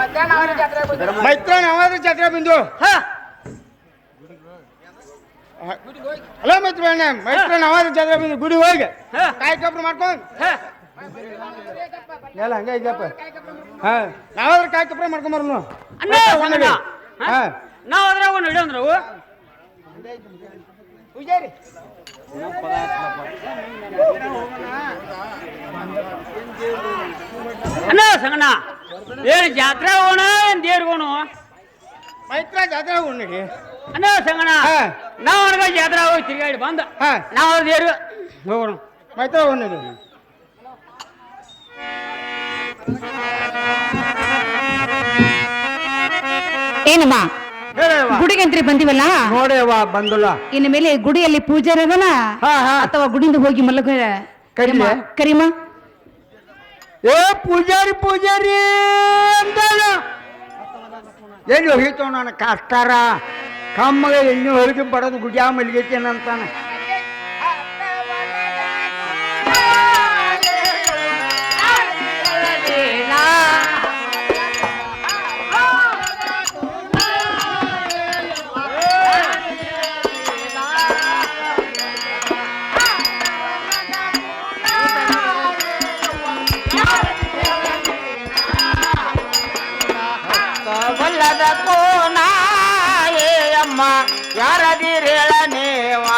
ಮೈತ್ರ ನಾವಾದ್ರೂ ಜಾತ್ರೆ ಬಂದು ಅಲ್ಲ ಮೈತ್ರ ನಾವಾದ್ರೂ ಜಾತ್ರೆ ಬಂದು ಗುಡಿ ಹೋಗಿ ಕಾಯಿ ಕಬ್ರು ಮಾಡ್ಕೊಂಡು ಎಲ್ಲ ಹಂಗ ಇದೆಯಪ್ಪ ಹಾ ನಾವಾದ್ರೂ ಕಾಯಿ ಕಬ್ರ ಮಾಡ್ಕೊಂಬರ್ನು ನಾವ್ ಅದ್ರಾಗ ನಡಿ ಅಂದ್ರವು ಪೂಜಾರಿ ಅಣ್ಣ ಸಂಗಣ್ಣ ಏನು ಜಾತ್ರೆ ಹೋಗೋಣ ಏನ್ ದೇವ್ರಿಗೋಣ ಮೈತ್ರ ಜಾತ್ರೆ ಹೋಗಿ ಅಣ್ಣ ಸಂಗಣ್ಣ ನಾವ್ ಅನ್ಗ ಜಾತ್ರೆ ಹೋಗಿ ತಿರ್ಗಾಡಿ ಬಂದ ನಾವ್ ದೇವ್ರಿಗೆ ಹೋಗೋಣ ಮೈತ್ರ ಹೋಗಿ ಏನಮ್ಮ ಗುಡಿಗಂತ್ರಿ ಬಂದಿವಲ್ಲ ನೋಡೇವಾ ಬಂದಲ್ಲ ಇನ್ನು ಮೇಲೆ ಗುಡಿಯಲ್ಲಿ ಪೂಜಾರಿ ಅದಲ್ಲ ಅಥವಾ ಗುಡಿಯಿಂದ ಹೋಗಿ ಮಲ್ಲಕ ಕರಿಮ ಏ ಪೂಜಾರಿ ಪೂಜಾರಿ ಅಂತಾನ ಎಲ್ಲಿ ಹೋಗಿತ್ತು ನಾನು ಕಾಸ್ತಾರ ಕಮ್ಮಗ ಎಣ್ಣೆ ಹೊರಗೆ ಬರೋದು ಗುಡಿಯ ಮಲ್ಲಿಗೇತೇನಂತಾನೆ ಯಾರದಿರೇಳ ನೇವಾ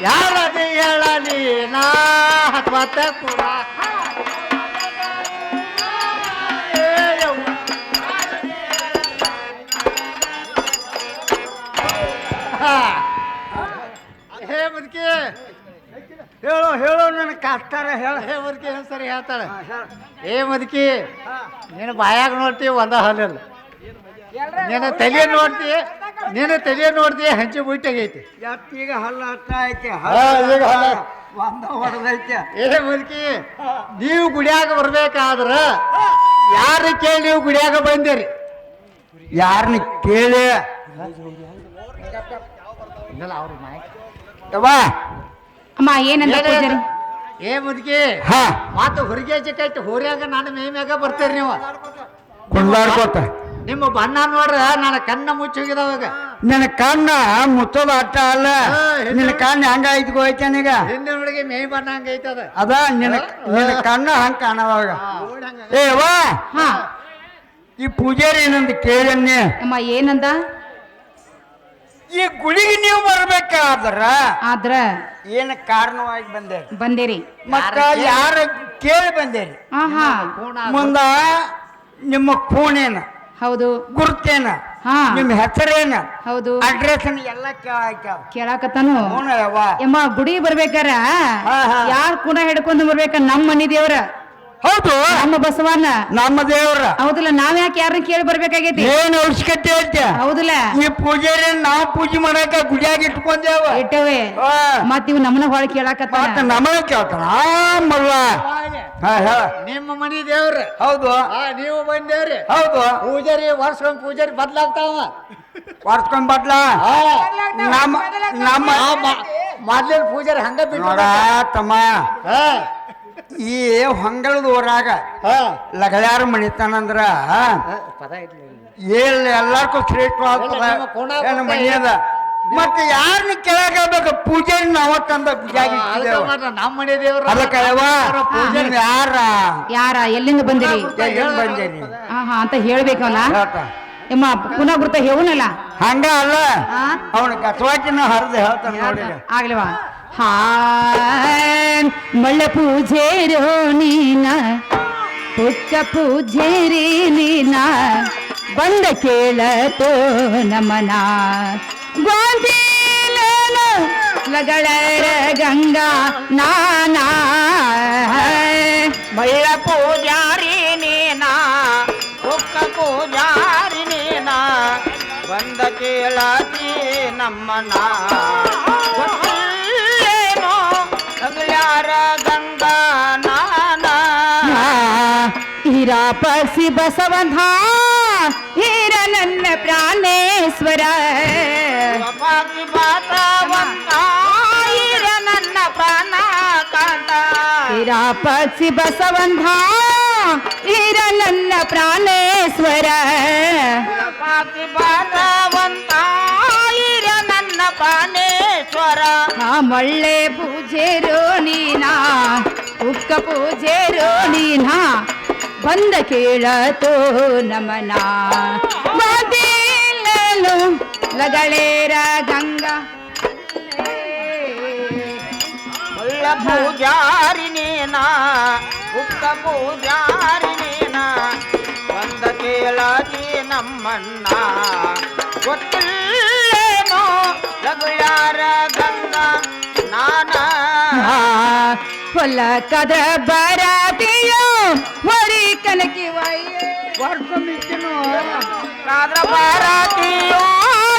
ಯಾರದು ಹೇಳಲಿ ನಾ ಹತ್ವತ್ತ ಕೂಡ ಹೇ ಮುದುಕಿ ಹೇಳು ಹೇಳು ನನ್ನ ಕಾಸ್ತಾರ ಹೇಳ ಹೇ ಮುದುಕಿ ಸರಿ ಹೇಳ್ತಾಳೆ ಏ ಮುದುಕಿ ನೀನು ಬಾಯಾಗ ನೋಡ್ತೀವಿ ಒಂದ ಹಲ್ಲಿಲ್ಲ ನೀನು ತಲೆ ನೋಡ್ತಿ ನೀನು ತಲೆ ನೋಡ್ತಿ ಹಂಚಿ ಬುಟ್ಟಾಗೈತಿ ಈಗ ಹಲ್ಲ ಹತ್ತ ಐತೆ ಒಂದ ಹೊಡೆದೈತೆ ಏ ಮುದುಕಿ ನೀವು ಗುಡಿಯಾಗ ಬರ್ಬೇಕಾದ್ರ ಯಾರು ಕೇಳಿ ನೀವು ಗುಡಿಯಾಗ ಬಂದಿರಿ ಯಾರನ್ನ ಕೇಳಿ ಅಮ್ಮ ಏನಂತ ಪೂಜಾರಿ ಏ ಮುದುಕಿ ಮಾತು ಹೊರಗೆ ಚಿಕ್ಕೈತಿ ಹೋರ್ಯಾಗ ನಾನು ಮೇಮ್ಯಾಗ ಬರ್ತೀರಿ ನೀವು ಕೊಂಡಾಡ್ಕೋತ ನಿಮ್ಮ ಬಣ್ಣ ನೋಡ್ರ ನನ್ನ ಕಣ್ಣ ಮುಚ್ಚೋಗಿದವಾಗ ನಿನ್ನ ಕಣ್ಣ ಮುಚ್ಚೋದು ಅಟ್ಟ ಅಲ್ಲ ನಿನ್ನ ಕಣ್ಣ ಹಂಗ ಐತ್ಕೋಯ್ತಾನೀಗ ಹಿಂದಿನ ಹುಡುಗಿ ಮೇ ಬಣ್ಣ ಹಂಗೈತದ ಅದ ನಿನ್ನ ಕಣ್ಣ ಹಂಗ ಕಾಣವಾಗ ಏ ವಾ ಈ ಪೂಜಾರಿ ಏನಂತ ಕೇಳನ್ನೇ ಅಮ್ಮ ಏನಂದ ಈ ಗುಡಿಗೆ ನೀವು ಬರ್ಬೇಕಾದ್ರ ಆದ್ರ ಏನ ಕಾರಣವಾಗಿ ಬಂದೇರಿ ಮತ್ತ ಯಾರ ಕೇಳಿ ಬಂದೇರಿ ಮುಂದ ನಿಮ್ಮ ಫೋನೇನ ಹೌದು ಗುರ್ತೇನ ನಿಮ್ ಹೆಸರೇನ ಹೌದು ಅಡ್ರೆಸ್ ಎಲ್ಲ ಕೇಳಾಕತ್ತಾನು ಯವ್ವ ಯಮ್ಮ ಗುಡಿ ಬರ್ಬೇಕಾರ ಯಾರ್ ಕುಣ ಹಿಡ್ಕೊಂಡು ಬರ್ಬೇಕ ನಮ್ಮ ಮನಿ ದೇವ್ರ ಹೌದು ನಮ್ಮ ಬಸವಣ್ಣ ನಮ್ಮ ದೇವ್ರ ಹೌದಲ್ಲ ನಾವ್ ಯಾಕೆ ಯಾರನ್ನ ಕೇಳಿ ಬರ್ಬೇಕಾಗೈತಿ ಏನ್ ಅವಶ್ಯಕತೆ ಐತೆ ಹೌದಲ್ಲ ಈ ಪೂಜಾರಿ ನಾವ್ ಪೂಜೆ ಮಾಡಾಕ ಗುಡಿಯಾಗ ಇಟ್ಕೊಂಡೇವ ಇಟ್ಟವೆ ಮತ್ ಇವ್ ನಮ್ಮನ ಹೊಳ ಕೇಳಾಕತ್ತ ನಮಗ ಕೇಳ್ತಾನ ಮಲ್ಲ ನಿಮ್ಮ ಮನಿ ದೇವ್ರ ಹೌದು ನೀವು ಬಂದೇವ್ರಿ ಹೌದು ಪೂಜಾರಿ ವರ್ಷಕೊಂಡ್ ಪೂಜಾರಿ ಬದ್ಲಾಗ್ತಾವ ವರ್ಷಕೊಂಡ್ ಬದ್ಲ ನಮ್ಮ ಮೊದ್ಲಿನ ಪೂಜಾರಿ ಹಂಗ ನೋಡ ತಮ್ಮ ಈ ಹೊಂಗಳದ ಊರಾಗ ಲಗಳಾರ ಮಣಿತಾನಂದ್ರ ಎಲ್ಲಾರ್ಗೂ ಶ್ರೇಷ್ಠ ಮನೆಯದ ಮತ್ತೆ ಯಾರನ್ನ ಕೆಳಗಬೇಕು ಪೂಜಾರಿ ನಾವ ತಂದ ನಮ್ಮ ಮನೆ ದೇವ್ರ ಅದಕ್ಕ ಪೂಜಾರಿ ಯಾರ ಎಲ್ಲಿಂದ ಬಂದಿರಿ ಬಂದೇನಿ ಅಂತ ಹೇಳ್ಬೇಕಲ್ಲ ಎಮ್ಮ ಪುನಃ ಗುರ್ತ ಹೇಳನಲ್ಲ ಹಂಗ ಅಲ್ಲ ಅವನ ಕಸವಾಕಿನ ಹರಿದು ಹೇಳ್ತಾನ ನೋಡಿ ಆಗ್ಲಿವಾ ಹಾ ಮಳ್ಳ ಪೂಜೆರೋ ನೀನ ಪುಟ್ಟ ಪೂಜೆರಿ ನೀನ ಬಂದ ಕೇಳತೋ ನಮನ ಗೋಂದಿಲೇನ ಲಗಳರ ಗಂಗಾ ನಾನಾ ಮಳ್ಳ ಪೂಜಾರಿ ನೀನ ಒಕ್ಕ ಪೂಜಾರಿ ನೀನ ಬಂದ ಕೇಳತಿ ನಮ್ಮನ ಗೊತ್ತಿಲ್ಲೇನೋ ನಗಳ್ಯಾರ ಗಂಗಾ ನಾನ ಹೀರಾ ಪಸಿ ಬಸವಂಧ ಹೀರ ನನ್ನ ಪ್ರಾಣೇಶ್ವರ ಪಾಕಿ ಬಾತವಂತ ಹೀರ ನನ್ನ ಪ್ರಾಣ ಕಾಂತ ಹೀರಾ ಪಸಿ ಬಸವಂಧ ಹೀರ ನನ್ನ ಪ್ರಾಣೇಶ್ವರ ಪಾಕಿ ಬಾತವಂತ ಹೀರ ನನ್ನ ಪ್ರಾಣೇಶ್ವರ ಮಳ್ಳೆ ಪೂಜೆರೋ ನೀನಾ ಉಕ್ಕ ಪೂಜೆರೋ ನೀನಾ ಬಂದ ಕೇಳತೋ ನಮನ ಮದಿಲಲು ಲಗಳೇರ ಗಂಗಾ ಒಳ್ಳ ಪೂಜಾರಿ ನೀನ ಉಕ್ಕ ಪೂಜಾರಿ ನೀನ ಬಂದ ಕೇಳತಿ ನಮ್ಮನ್ನ ಗೊತ್ತಿಲ್ಲೇನೋ ಲಗುಳ್ಯಾರ ಗಂಗಾ ನಾನ ಹೊಲ ಕದ ಬರಾತಿಯೋ ಹೊರಿ ಕನಕಿ ವರ್ಷ ಮಿಕ್ಕಿನು ಕಾದ್ರ ಬಾರಾತಿಯೋ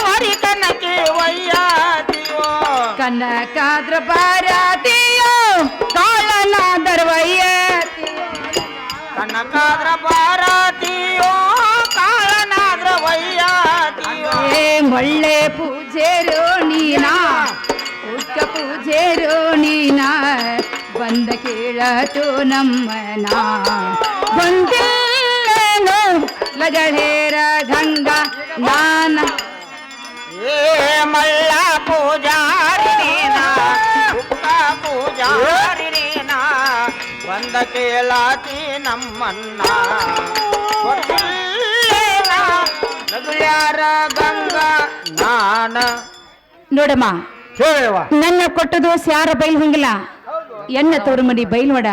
ಹರಿ ಕನಕಿ ವಯ್ಯಾತಿಯೋ ಕನಕಾದ್ರ ಬರಾತಿಯೋ ಕಾಳನಾದರ ಕನಕಾದ್ರ ಬಾರಾತಿಯೋ ಕಾಳನಾದ್ರ ವಯ್ಯಾತಿಯೋ ಒಳ್ಳೆ ಪೂಜೆರೋ ನೀನಾ ಉಕ್ಕ ಪೂಜೆರೋ ನೀನಾ ಬಂದ ಕೇಳತು ನಮ್ಮನ ಬಂದೇನೋ ಲಗಳೇರ ಗಂಗಾ ನಾನ ಏ ಮಳ್ಳ ಪೂಜಾರಿ ನೀನ ಉಕ್ಕ ಪೂಜಾರಿ ನೀನ ಬಂದ ಕೇಳತಿ ನಮ್ಮನ್ನ ಗೊತ್ತಿಲ್ಲೇನ ನಗುಳ್ಯಾರ ಗಂಗಾ ನಾನ ನೋಡಮ್ಮ ಹೇಳುವ ನನ್ನ ಕೊಟ್ಟ ದೋಸ್ ಯಾರ ಬೈಲ್ ಹೊಂಗಿಲ್ಲ ಎನ್ನ ತೋರುಮಡಿ ಬೈಲ್ವಡ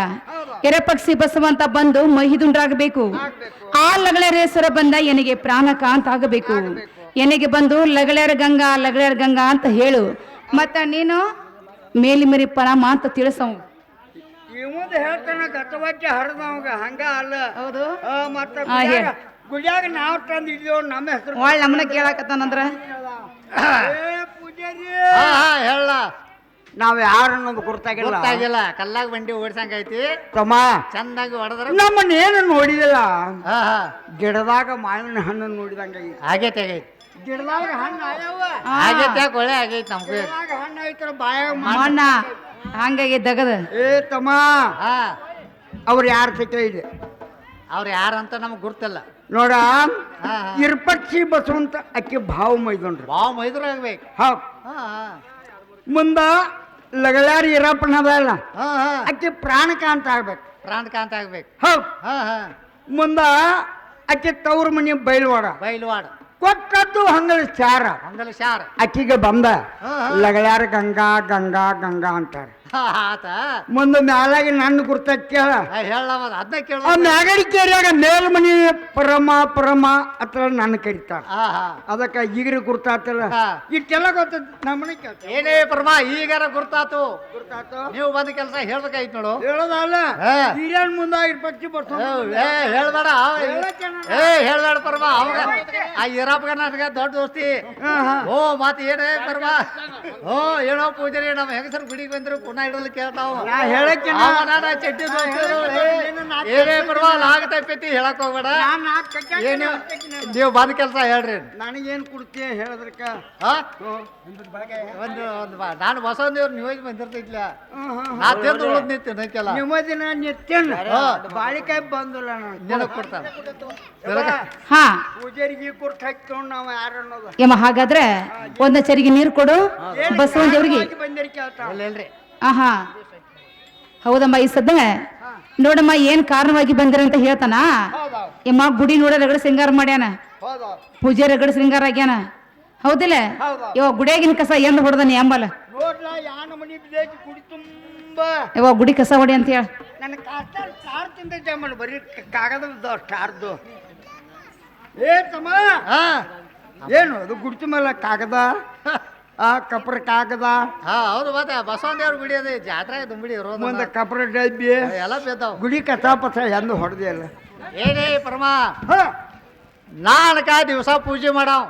ಎರಪಕ್ಷಿ ಬಸವಂತ ಬಂದು ಮಹಿದುಂಡ್ರಾಗಬೇಕು ಆ ಲಗಳೇರೇಶ್ವರ ಬಂದ ಎನಗೆ ಪ್ರಾಣಕಾಂತ ಆಗಬೇಕು ಎನಗೆ ಬಂದು ಲಗಳೇರ ಗಂಗಾ ಅಂತ ಹೇಳು ಮತ್ತ ನೀನು ಮೇಲಿಮರಿ ಪರಮ ಅಂತ ತಿಳಿಸವು ಇವಂದು ಹೇಳ್ತಾನ ಗತವಾಕ್ಯ ಹರಿದವಂಗ ಹಂಗ ಅಲ್ಲ ಹೌದು ಮತ್ತ ಹೇಳ ಗುಡಿಯಾಗ ನಾವು ತಂದು ಇದ್ದೀವಿ ನಮ್ಮ ಹೆಸರು ಒಳ್ಳೆ ನಮ್ಮನ್ನ ಕೇಳಾಕತ್ತಾನಂದ್ರ ಪೂಜಾರಿ ಹೇಳ ನಾವ್ ಯಾರು ಅನ್ನೋದು ಗೊತ್ತಾಗಿಲ್ಲ ಗೊತ್ತಾಗಿಲ್ಲ ಕಲ್ಲಾಗ ಬಂಡಿ ಓಡ್ಸಂಗೈತಿ ತಮ್ಮ ಚಂದಾಗಿ ಹೊಡೆದ್ರ ನಮ್ಮನ್ನೇನು ನೋಡಿದಿಲ್ಲ ಹಾ ಹಾ ಗಿಡದಾಗ ಮಾವಿನ ಹಣ್ಣು ನೋಡಿದಂಗ ಆಗೈತಿ ಆಗೈತಿ ಗಿಡದಾಗ ಹಣ್ಣು ಆಗ್ಯಾವ ಆಗೈತಿ ಯಾಕೆ ಒಳ್ಳೆ ಆಗೈತಿ ನಮ್ಗೆ ಗಿಡದಾಗ ಹಣ್ಣು ಐತರ ಬಾಯಾಗ ಮಣ್ಣ ಹಂಗಾಗಿ ದಗದ ಏ ತಮ್ಮ ಹಾ ಅವ್ರು ಯಾರ ಸಿಕ್ಕ ಇದೆ ಅವ್ರು ಯಾರಂತ ನಮ್ಗೆ ಗುರ್ತಿಲ್ಲ ನೋಡ ಹಾ ಇರ್ಪಕ್ಷಿ ಬಸವಂತ ಅಕ್ಕಿ ಭಾವ ಮೈದೊಂಡ್ರಿ ಬಾವು ಮೈದ್ರು ಆಗ್ಬೇಕು ಹೌದ್ ಹಾ ಮುಂದ ಲಗಳಾರಿ ಇರಪ್ಪನದಲ್ಲ ಹಾ ಹಾ ಅಕ್ಕಿ ಪ್ರಾಣಕಾಂತ ಆಗ್ಬೇಕು ಪ್ರಾಣಕಾಂತ ಆಗ್ಬೇಕು ಹೌದ್ ಹಾ ಹಾ ಮುಂದ ಅಕ್ಕಿ ತವ್ರ ಮನಿ ಬೈಲ್ವಾಡ ಬೈಲ್ವಾಡ ಕೊಟ್ಟದ್ದು ಹಂಗಲ್ ಚಾರ ಹಂಗಲ್ ಶಾರ ಅಕ್ಕಿಗೆ ಬಂದ ಹಾ, ಲಗಳಾರ ಗಂಗಾ ಗಂಗಾ ಗಂಗಾ ಅಂತಾರ ಆತ ಮುಂದೆ ಮ್ಯಾಲಾಗಿ ನನ್ನ ಗುರ್ತ ಕೇಳ ಹೇಳವ ಅದನ್ನ ಕೇಳ ಆ ಮ್ಯಾಗಡಿ ಕೇರಿಯಾಗ ಮೇಲ್ಮನಿ ಪರಮ ಪರಮ ಹತ್ರ ನನ್ನ ಕರಿತಾರ ಹಾ ಹಾ ಅದಕ್ಕ ಈಗ್ರಿ ಗುರ್ತಾತಲ್ಲ ಹಾ. ಇಷ್ಟೆಲ್ಲ ಗೊತ್ತ ನಮ್ಮನೆ ಕೇಳ್ತ ಏನೇ ಪರಮ ಈಗಾರ ಗುರ್ತಾತು ಗುರ್ತಾತು ನೀವು ಬಂದ ಕೆಲಸ ಹೇಳ್ಬೇಕಾಯ್ತು ನೋಡು ಹೇಳೋದಲ್ಲ ಹಾ. ಹಿರಿಯನ್ ಮುಂದ ಇರ್ಪಚ್ಚಿ ಬರ್ತದ ಹೇಳ್ಬೇಡ ಹೇಳ್ಬೇಡ ಪರಮ ಅವಾಗ ಆ ಇರಪ್ಪಗ ನನಗೆ ದೊಡ್ಡ ದೋಸ್ತಿ ಓ ಮತ್ ಏನೇ ಪರಮ ಓ ಏನೋ ಪೂಜಾರಿ ನಮ್ಮ ಹೆಂಗಸರು ಗುಡಿಗೆ ಬಂದ್ರು ಪುನಃ ಇಡಲು ಕೇಳ್ತಾವ ನಾ ಹೇಳಕ್ಕೆ ಚಟ್ಟಿ ಏನೇ ಪರಮ ಲಾಗ ತಪ್ಪೈತಿ ಹೇಳಕ್ ಹೋಗ್ಬೇಡ ಏನು ನೀವು ಬಂದ ಕೆಲಸ ಹೇಳ್ರಿ ನನಗೇನ್ ಕೊಡ್ತೀಯ ಹೇಳದ್ರಕ್ಕ ಹಾ ಒಂದು ನಾನು ಬಸವದೇವ್ರು ನೀವು ಬಂದಿರ್ತೈತ್ಲ ನಾ ತಿಂದು ಉಳಿದ್ ನಿಂತು ನಕ್ಕೆಲ್ಲ ನಿಮ್ಮದಿನ ನಿತ್ಯನ್ ಬಾಳಿಕಾಯಿ ಬಂದಿಲ್ಲ ನಾನು ನಿನಗ್ ಕೊಡ್ತಾನೆ ಹಾ ಪೂಜಾರಿಗೆ ಕೊಟ್ಟು ಹಾಕ್ತೊಂಡು ನಾವು ಯಾರು ಅನ್ನೋದು ಯಮ್ಮ ಹಾಗಾದ್ರೆ ಒಂದ ಚರಿಗೆ ನೀರು ಕೊಡು ಬಸವನ ದೇವ್ರಿಗೆ ಬಂದಿರಿ ಕೇಳ್ತಾವ ಇಲ್ರಿ ಆಹಾ ಹೌದಮ್ಮ ಈ ಸದ್ದ ನೋಡಮ್ಮ ಏನ್ ಕಾರಣವಾಗಿ ಬಂದಿರಂತ ಹೇಳ್ತಾನ ಹೌದೌದು ಯಮ್ಮ ಗುಡಿ ನೋಡ ರಗಡ ಶೃಂಗಾರ ಮಾಡ್ಯಾನ ಹೌದೌದು ಪೂಜೆ ರಗಡ ಶೃಂಗಾರ ಆಗ್ಯಾನ ಹೌದಿಲ್ಲ ಹೌದೌದು ಇವ ಗುಡಿಯಾಗಿನ ಕಸ ಎಂದ ಹೊಡೆದಾನೆ ಎಂಬಲ್ಲ ನೋಡ್ಲ ಯಾನ ಮನಿ ಬಿದ್ದೈತಿ ಗುಡಿ ತುಂಬ ಯವ್ವ ಗುಡಿ ಕಸ ಹೊಡಿ ಅಂತ ಹೇಳ. ನನ್ನ ಕಾಸ್ಟಾರ್ ಸ್ಟಾರ್ ತಿಂದ ಜಮ್ಮಲ್ ಬರೀ ಕಾಗದ ಸ್ಟಾರ್ದು. ಏ ತಮ್ಮ ಏನು ಅದು ಗುಡಿ ಮೇಲೆ ಕಾಗದ ಕಪ್ರ ಕಾಗದ. ಹೌದು ಮತ್ತೆ ಬಸವನ ದೇವ್ರ ಗುಡಿ ಅದೇ ಜಾತ್ರೆ ದುಂಬಿಡಿ ಇರೋದು ಮುಂದೆ ಕಪ್ರ ಡಬ್ಬಿ ಎಲ್ಲ ಬೇತಾವ ಗುಡಿ ಕಸಾಪಸ ಎಂದು ಹೊಡೆದಿ ಅಲ್ಲ. ಏನೇ ಪರಮ ನಾನಕ ದಿವಸ ಪೂಜೆ ಮಾಡಾವ್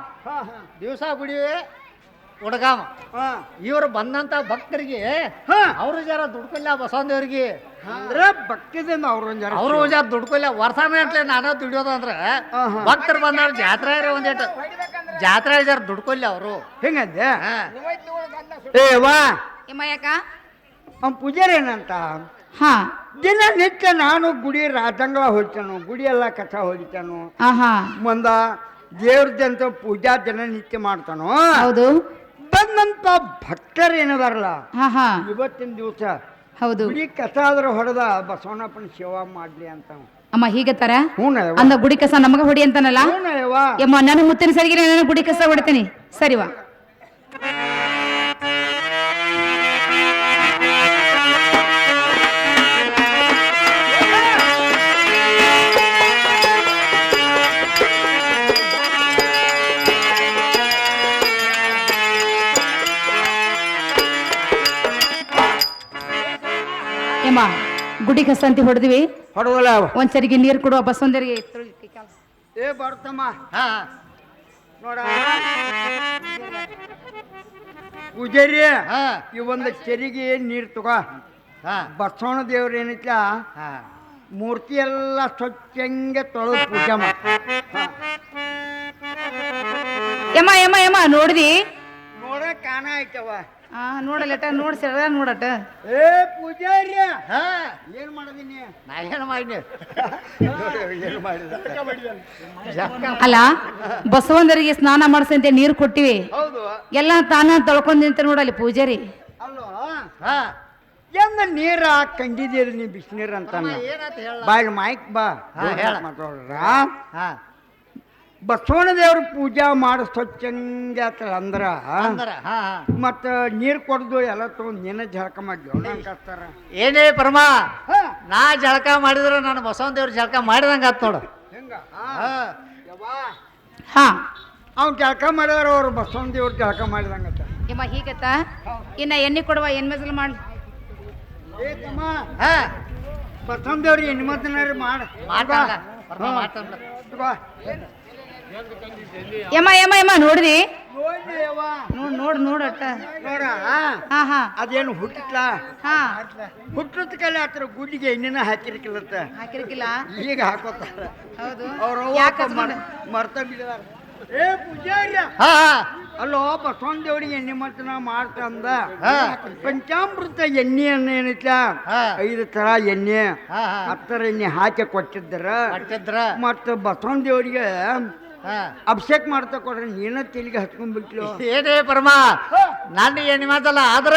ದಿವಸ ಗುಡಿ ಹುಡುಗಾವ ಇವ್ರು ಬಂದಂತ ಭಕ್ತರಿಗೆ ಅವರು ಜರ ದುಡ್ಕೊಲ್ಲ ಬಸವನ ದೇವ್ರಿಗೆ ಅಂದ್ರೆ ಭಕ್ತಿದಿಂದ ಅವರು ಜರ ದುಡ್ಕೊಲ್ಲ ವರ್ಷ ನಾನು ದುಡಿಯೋದು ಅಂದ್ರೆ ಭಕ್ತರು ಬಂದವ್ರು ಜಾತ್ರೆ ಒಂದೇಟು ಜಾತ್ರೆ ಜರ ದುಡ್ಕೊಲ್ಲ ಅವರು ಹೆಂಗಂದೆ. ಏ ವಾ ಯಾಕ ಅವ್ನ ಪೂಜಾರಿ ಏನಂತ ಹಾ ದಿನನಿತ್ಯ ನಾನು ಗುಡಿ ರಾಜಂಗಳ ಹೊಡಿತಾನು, ಗುಡಿ ಎಲ್ಲ ಕಸ ಹೊಡಿತಾನು, ಆಹಾ ಮುಂದ ದೇವ್ರದಂತ ಪೂಜಾ ದಿನನಿತ್ಯ ಮಾಡ್ತಾನು. ಹೌದು ಬಂದಂತ ಭಕ್ತರು ಏನದಾರಲ್ಲ ಹಾ ಹಾ ಇವತ್ತಿನ ದಿವಸ ಹೌದು ಗುಡಿ ಕಸ ಆದ್ರೆ ಹೊಡೆದ ಬಸವಣ್ಣಪ್ಪನ ಸೇವಾ ಮಾಡ್ಲಿ ಅಂತ. ಅಮ್ಮ ಹೀಗತ್ತಾರ ಹ್ಞೂ ಅಂದ ಗುಡಿ ಕಸ ನಮಗ ಹೊಡಿ ಅಂತಾನಲ್ಲ. ಯಮ್ಮ ನಾನು ಮುತ್ತಿನ ಸರಿಗೆ ನಾನು ಗುಡಿ ಕಸ ಹೊಡಿತೀನಿ ಸರಿವಾ. ಯಮ್ಮ ಗುಡಿ ಕಸ ಅಂತ ಹೊಡೆದಿವಿ, ಹೊಡವಲ್ಲ ಒಂದ್ಸರಿಗೆ ನೀರು ಕೊಡುವ ಬಸವಂದರಿಗೆ. ಏ ಬರ್ತಮ್ಮ ನೋಡ ಪೂಜಾರಿ ಈ ಒಂದು ಕೆರಿಗೆ ನೀರು ತಗೋ. ಬಸವಣ್ಣ ದೇವ್ರ ಏನೈತ್ಲ ಮೂರ್ತಿ ಎಲ್ಲ ಸ್ವಚ್ಛಂಗೆ ತೊಳೆದು ಪೂಜೆ ಮಾಡ. ಯಮ್ಮ ಯಮ್ಮ ಯಮ್ಮ ನೋಡಿದಿ ನೋಡ ಕಾಣ ಆಯ್ತವ ನೋಡಲ್ಲಟ ನೋಡ್ಸಿರ ನೋಡಟ. ಏ ಪೂಜಾರಿ ಏನ್ ಮಾಡದೀನಿ ನಾ ಏನು ಮಾಡಿ ಏನು ಮಾಡಿದ ಅಲ್ಲ ಬಸವಂದರಿಗೆ ಸ್ನಾನ ಮಾಡಿಸಂತೆ ನೀರು ಕೊಟ್ಟಿವಿ, ಹೌದು ಎಲ್ಲ ತಾನ ತೊಳ್ಕೊಂಡ್ ನಿಂತ ನೋಡಲ್ಲಿ ಪೂಜಾರಿ. ಅಲ್ಲೋ ಎಂದ ನೀರ ಕಂಡಿದ್ದೀರಿ ನೀ ಬಿಸಿನೀರ್ ಅಂತ ಏನಂತ ಹೇಳ ಬಾಯ್ ಮೈಕ್ ಬಾ ಹೇಳ. ಮಾತಾಡ್ರ ಬಸವಣ್ಣ ದೇವ್ರ ಪೂಜಾ ಮಾಡಿ ಸ್ವಚ್ಛಂಗೆ ಅಂದ್ರ ಮತ್ತ ನೀರ್ ಕೊಡ್ದು ಎಲ್ಲ ತಗೊಂಡ್ ನೀನ ಜಳಕ ಮಾಡ್ದೇವ್ ಕಸ್ತಾರ. ಏನೇ ಪರಮ ನಾ ಜಳಕ ಮಾಡಿದ್ರ ನಾನು ಬಸವನ ದೇವ್ರ ಜಳಕ ಮಾಡಿದಂಗ ಆತ್ ನೋಡು. ಹೆಂಗ ಹಾ ಅವ್ನ ಜಳಕ ಮಾಡಿದ್ರ ಅವ್ರು ಬಸವಣ್ಣ ದೇವ್ರ ಜಳಕ ಮಾಡಿದಂಗತ್ತ. ಯಮ್ಮ ಹೀಗತ್ತ ಇನ್ನ ಎಣ್ಣೆ ಕೊಡುವ ಎಣ್ಣೆ ಮಜಲ್ ಮಾಡ್ಲಿ. ಏ ತಮ್ಮ ಬಸವಣ್ಣ ದೇವ್ರಿಗೆ ಹೆಣ್ಮತ್ನಾರ ಮಾಡ ಯಮ್ಮ ಯಮ್ಮ ಯಮ್ಮ ನೋಡ್ರಿ ನೋಡ್ ನೋಡ್ ನೋಡಟ್ಟ ನೋಡ ಹಾ ಹಾ ಅದೇನು ಹುಟ್ಟಿತ್ಲ ಹಾ ಹುಟ್ಟದ ಕಲೆ ಆತರ ಗುಡ್ಡಿಗೆ ಎಣ್ಣಿನ ಹಾಕಿರ್ಕಿಲ್ಲತ್ತ ಹಾಕಿರ್ಕಿಲ್ಲ ಈಗ ಹಾಕೋತಾರ ಹೌದು ಅವ್ರ ಮರ್ತ ಬಿಡದಾರ. ಏ ಪೂಜಾರಿ ಅಲ್ಲೋ ಬಸವಣ್ಣ ದೇವರಿಗೆ ಎಣ್ಣೆ ಮತ್ತನ ಮಾಡ್ತಂದ ಪಂಚಾಮೃತ ಎಣ್ಣೆಯನ್ನ ಏನೈತ್ಲ 5 ತರ ಎಣ್ಣೆ 10 ಎಣ್ಣೆ ಹಾಕಿ ಕೊಟ್ಟಿದ್ದರ ಮತ್ತ ಬಸವಣ್ಣ ದೇವರಿಗೆ ಅಭಿಷೇಕ ಮಾಡ್ತಾ ಕೊಡ್ರಿ ನೀನ ತೆಲಿಗೆ ಹಚ್ಕೊಂಡ್ಬಿಟ್ಲು. ಏನೇ ಪರಮ ನನ್ನ ಹೆಣ್ಣು ಮಾತಲ್ಲ ಆದ್ರ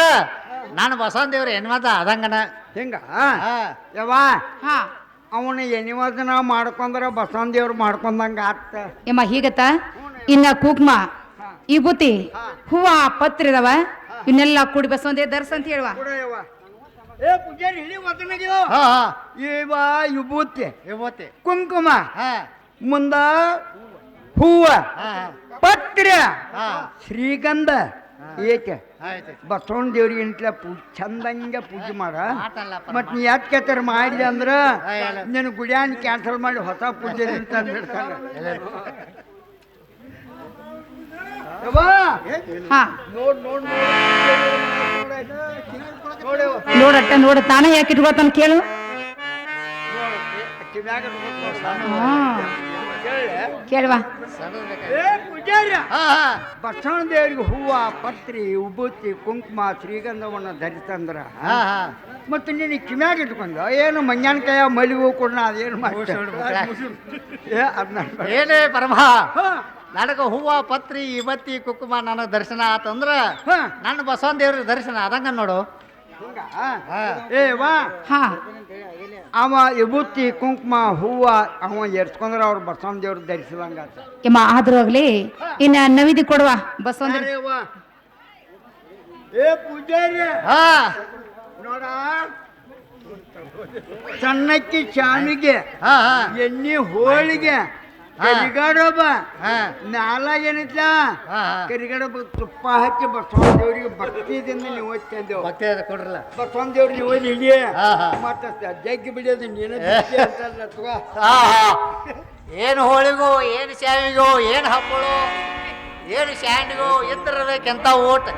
ನಾನು ಬಸವನ ದೇವ್ರ ಹೆಣ್ಣು ಮಾತ ಅದಂಗನ ಹೆಂಗ ಯವಾ ಹಾ ಅವನ ಎನಿವಾದನ ಮಾಡ್ಕೊಂಡ್ರ ಬಸವನ ದೇವ್ರು ಮಾಡ್ಕೊಂಡಂಗ ಆತ. ಯಮ್ಮ ಹೀಗತ್ತ ಇನ್ನ ಕುಕ್ಮ ವಿಭೂತಿ ಹೂವ ಪತ್ರಿದವ ಇವನ್ನೆಲ್ಲ ಕೂಡಿ ಬಸವಂದೇ ದರ್ಶ ಅಂತ ಹೇಳುವ. ಏ ಪೂಜಾರಿ ಹಿಡಿ ವದನಗಿವ ಇವ ವಿಭೂತಿ ಕುಂಕುಮ ಮುಂದ ಹೂವ ಪತ್ರ ಶ್ರೀಗಂಧ ಏಕೆ ಬಸವಣ್ಣ ದೇವ್ರಿಗೆ ಎಂಟ್ಲ ಚಂದಂಗ ಪೂಜೆ ಮಾಡ. ಮತ್ ನೀ ಯಾಕೆ ಕೇಳ್ತಾರ ಮಾಡಿದೆ ಅಂದ್ರ ನಿನ್ನ ಗುಡಿಯಾನ್ ಕ್ಯಾನ್ಸಲ್ ಮಾಡಿ ಹೊಸ ಪೂಜೆ ಅಂತ ಅಂದಿರ್ತಾರ. ನೋಡಟ್ಟ ನೋಡ ತಾನೇ ಯಾಕೆ ಇಟ್ಕೊತಾನ ಕೇಳು. ಕೇಳುವ ಬಸವಣ್ಣ ದೇವರಿಗೆ ಹೂವ ಪತ್ರಿ ವಿಭೂತಿ ಕುಂಕುಮ ಶ್ರೀಗಂಧವನ್ನ ಧರಿತಂದ್ರ ಮತ್ತೆ ನೀನು ಕಿಮ್ಯಾಗ ಇಟ್ಕೊಂಡ ಏನು ಮಂಜಾನಕಾಯ ಮಲ್ಲಿಗೆ ಹೂ ಕೊಡ ಅದೇನು ಏನೇ ಪರಮ ನನಗ ಹೂವ ಪತ್ರಿ ವಿಭೂತಿ ಕುಂಕುಮ ನನ್ನ ದರ್ಶನ ಆತಂದ್ರ ನನ್ನ ಬಸವನ ದೇವ್ರ ದರ್ಶನ ಆದಂಗ ನೋಡು. ಏ ವಾ ಹಾ ಅವ ವಿಭೂತಿ ಕುಂಕುಮ ಹೂವ ಅವ ಎರ್ಸ್ಕೊಂಡ್ರ ಅವ್ರ ಬಸವನ ದೇವ್ರ ಧರಿಸಿದಂಗ ಯಮ್ಮ ಆದ್ರೂ ಆಗ್ಲಿ ಇನ್ನ ನವಿದಿ ಕೊಡುವ ಬಸವಂದ್ರ. ಏ ಪೂಜಾರಿ ಹಾ ನೋಡ ಸಣ್ಣಕ್ಕಿ ಶಾಮಿಗೆ ಹಾ ಹಾ ಎಣ್ಣೆ ಹೋಳಿಗೆ ಕರಿಗಡಬ ಹಾ ಮ್ಯಾಲ ಏನೈತ ಹಾ ಕರಿಗಡಬ ತುಪ್ಪ ಹಾಕಿ ಬಸವನ ದೇವ್ರಿಗೆ ಭಕ್ತಿದಿಂದ ನೀವು ತಂದೆವು ಭಕ್ತಿ ಅದ ಕೊಡ್ರಲ್ಲ ಬಸವನ ದೇವ್ರಿಗೆ ನೀವು ಹಿಡಿಯ ಹಾ ಹಾ ಮತ್ತೆ ಜಗ್ಗಿ ಬಿಡೋದು ನೀನು ಅಂತಲ್ಲ ತಗೋ ಹಾ ಹಾ ಏನು ಹೋಳಿಗೋ ಏನು ಶಾವಿಗೋ ಏನು ಹಪ್ಪಳು ಏನು ಸ್ಯಾಂಡಿಗೋ ಇದ್ರಬೇಕೆಂತ ಓಟ್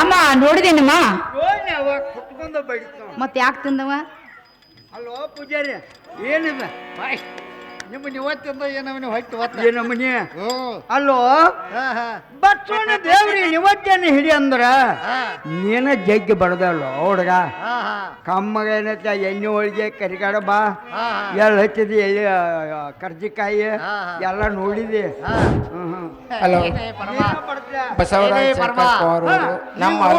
ಅಮ್ಮ ನೋಡಿದೇನಮ್ಮ ನೋಡಿ ಅವಾಗ ಕುತ್ಕೊಂಡು ಬಡಿತಾವ ಮತ್ತೆ ಯಾಕೆ ತಿಂದವ ಅಲ್ಲೋ ಪೂಜಾರಿ ಏನಿದ ನಿಮ್ಮ ಇವತ್ತಿಂದ ಏನವನು ಹೊಟ್ಟು ಒತ್ತ ಏನಮ್ಮನಿ ಅಲ್ಲೋ ಬಸವನ ದೇವ್ರಿಗೆ ನಿವತ್ತೇನು ಹಿಡಿ ಅಂದ್ರ ನೀನ ಜಗ್ಗಿ ಬಡದಲ್ಲೋ ಹುಡುಗ ಕಮ್ಮಗ ಏನೈತ ಎಣ್ಣೆ ಹೋಳಿಗೆ ಕರಿಗಡಬ ಎಲ್ಲ ಹಚ್ಚಿದಿ ಕರ್ಜಿಕಾಯಿ ಎಲ್ಲ ನೋಡಿದಿ ಹಲೋ ಬಸವರಾಜ್ ಶಂಕರ್ ಪವಾರ್ ಅವರು ನಮ್ಮ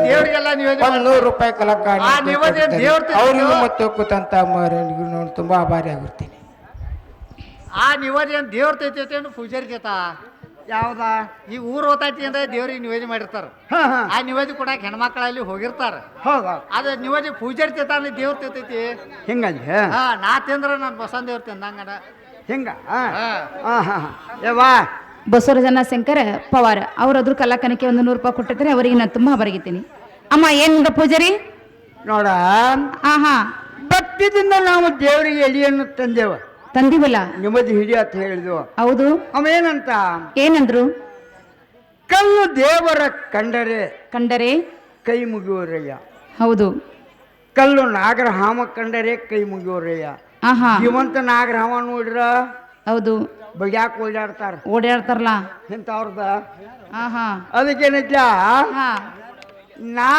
ದೇವರಿಗೆಲ್ಲ ₹100 ಕಲಾಕಾರಿ ದೇವ್ರ ಅವರಿಗೂ ಮತ್ತು ಕೂತಂತ ಅಮ್ಮರಿಗೂ ನೋಡಿ ತುಂಬಾ ಆಭಾರಿ ಆಗಿರ್ತೀನಿ ಆ ನಿವೇದನೆ ಏನು ದೇವ್ರ ತೈತೈತೆ ಪೂಜಾರಿ ತೈತ ಯಾವ್ದಾ ಈ ಊರು ಓತೈತಿ ಅಂದ್ರೆ ದೇವ್ರಿಗೆ ನಿವೇದನೆ ಮಾಡಿರ್ತಾರ ಆ ನಿವೇದನೆ ಕೊಡಾಕ ಹೆಣ್ಮಕ್ಳಲ್ಲಿ ಹೋಗಿರ್ತಾರ ಹೌದಾ ಅದ ನಿವೇದನೆ ಪೂಜಾರಿ ತೈತ ಅಂದ್ರೆ ದೇವ್ರ ತೈತೈತಿ ಹಿಂಗಂದ ಹಾ ನಾ ತಿಂದ್ರ ನಾನು ಬಸವನ ದೇವ್ರ ತಿಂದಂಗಡ ಹಿಂಗ ಯವ್ವಾ ಬಸವರಾಜನ ಶಂಕರ ಪವಾರ್ ಅವ್ರದ್ರ ಕಲಾಕನಕ್ಕೆ ₹100 ಕೊಟ್ಟಿದ್ರೆ ಅವರಿಗೆ ನಾನು ತುಂಬಾ ಬರಗಿದ್ದೀನಿ ಅಮ್ಮ ಏನಿಂದ ಪೂಜಾರಿ ನೋಡ ಹಾ ಭಕ್ತಿದಿಂದ ನಾವು ದೇವರಿಗೆ ಎಲಿಯನ್ನು ತಂದೆವು ತಂದಿವಲ್ಲ ನಿಮ್ಮದು ಹಿಡಿ ಅಂತ ಹೇಳಿದ್ವು ಹೌದು ಅವ ಏನಂತ ಏನಂದ್ರು ಕಲ್ಲು ದೇವರ ಕಂಡರೆ ಕೈ ಮುಗಿಯುವರಯ್ಯ ಹೌದು ಕಲ್ಲು ನಾಗರಹಾಮ ಕಂಡರೆ ಕೈ ಮುಗಿಯುವರಯ್ಯ ಆಹಾ ಜೀವಂತ ನಾಗರಹಾಮ ನೋಡ್ರ ಹೌದು ಬಗ್ಯಾಕ ಓಡಾಡ್ತಾರ ಓಡಾಡ್ತಾರಲ್ಲ ಇಂಥವ್ರದ ಆಹಾ ಅದಕ್ಕೇನೈತ ಹಾ ನಾ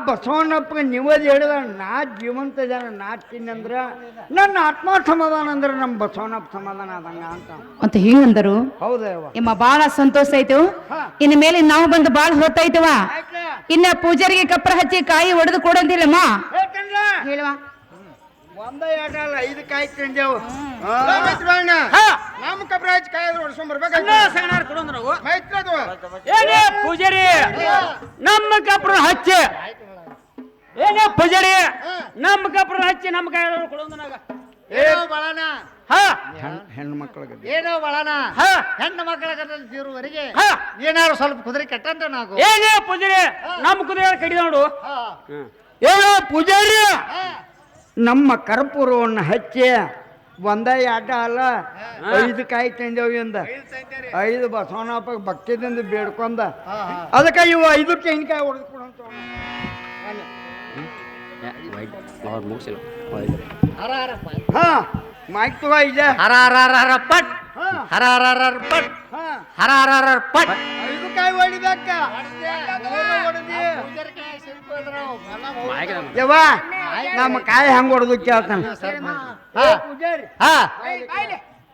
ಬಸವಣ್ಣಪ್ಪ ನಿವದಿ ಹೇಳಿದ ನಾ ಜೀವಂತ ಜನ ನಾ ತಿನ್ನಂದ್ರ ನನ್ನ ಆತ್ಮ ಸಮಾಧಾನ ಅಂದ್ರೆ ನಮ್ಮ ಬಸವಣ್ಣಪ್ಪ ಸಮಾಧಾನ ಆದಂಗ ಅಂತ ಅಂತ ಹಿಂಗಂದರು ಹೌದವ ಎಮ್ಮ ಬಾಳ ಸಂತೋಷ ಆಯ್ತು ಇನ್ನು ಮೇಲೆ ನಾವು ಬಂದು ಬಾಳ ಹೊತ್ತಾಯ್ತವ ಇನ್ನ ಪೂಜಾರಿಗೆ ಕಪ್ಪರ ಹಚ್ಚಿ ಕಾಯಿ ಒಡೆದು ಕೊಡಂತಿಲ್ಲಮ್ಮ ಹೇಳುವ ಒಂದ ಎರಡಲ್ಲ 5 ಕಾಯಿ ತಿಂದೆವು ನಮ್ಮ ಕಬ್ರ ಹಚ್ಚಿ ಕಾಯಿ ಹೊಡ್ಸ್ಕೊಂಡ್ ಏನೇ ಪೂಜಾರಿ ನಮ್ಮ ಕಪ್ರ ಹಚ್ಚಿ ಏನೇ ಪೂಜಾರಿ ನಮ್ಮ ಕಪ್ರ ಹಚ್ಚಿ ನಮ್ಮ ಕೈ ಕೊಡೋದನಾಗ ಏನೋ ಬಳನ ಹೆಣ್ಣು ಮಕ್ಕಳಿಗೆ ಏನೋ ಬಳನ ಹೆಣ್ಣು ಮಕ್ಕಳ ತೀರುವರೆಗೆ ಏನಾರು ಸ್ವಲ್ಪ ಕುದುರೆ ಕಟ್ಟಂತ ನಾವು ಏನೇ ಪೂಜಾರಿ ನಮ್ಮ ಕುದುರೆ ಕಡಿದ ನೋಡು ಏನೋ ಪೂಜಾರಿ ನಮ್ಮ ಕರ್ಪೂರವನ್ನು ಹಚ್ಚಿ ಒಂದ ಆಟ ಅಲ್ಲ 5 ಕಾಯಿ ತಂದೆವು ಇಂದ 5 ಬಸವಣ್ಣಪ್ಪ ಭಕ್ತಿದಿಂದ ಬೇಡ್ಕೊಂಡ ಅದಕ್ಕೆ ಇವು 5 ತೆಂಗಿನಕಾಯಿ ಹೊಡೆದು ಕೊಡಂತ ಹಾ ಮಾಯ್ಕ್ ತಗೋ ಇದೆ ಹರ ಹರ ಹರ ಹರ ಪಟ್ ಹರ ಹರ ಹರ ಹರ ಪಟ್ ಹರ ಹರ ಹರ ಹರ ಪಟ್ 5 ಕಾಯಿ ಹೊಡಿಬೇಕ ಯವ್ವ ನಮ್ಮ ಕಾಯಿ ಹಂಗ ಹೊಡೆದು ಕೇಳ್ತಾನ